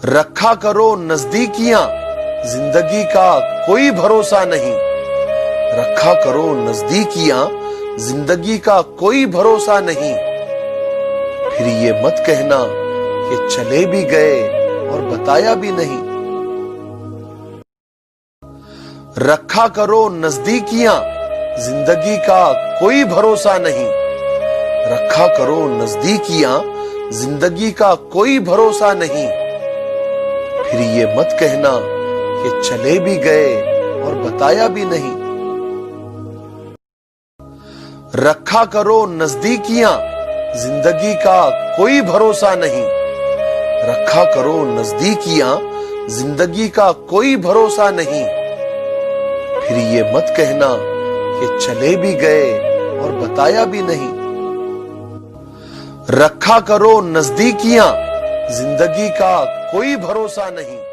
رکھا کرو نزدیکیاں زندگی کا کوئی بھروسہ نہیں، رکھا کرو نزدیکیاں زندگی کا کوئی بھروسہ نہیں، پھر یہ مت کہنا کہ چلے بھی گئے اور بتایا بھی نہیں۔ رکھا کرو نزدیکیاں زندگی کا کوئی بھروسہ نہیں، رکھا کرو نزدیکیاں زندگی کا کوئی بھروسہ نہیں، پھر یہ مت کہنا کہ چلے بھی گئے اور بتایا بھی نہیں۔ رکھا کرو نزدیکیاں زندگی کا کوئی بھروسہ نہیں، رکھا کرو نزدیکیاں زندگی کا کوئی بھروسہ نہیں، پھر یہ مت کہنا کہ چلے بھی گئے اور بتایا بھی نہیں۔ رکھا کرو نزدیکیاں زندگی کا کوئی بھروسہ نہیں۔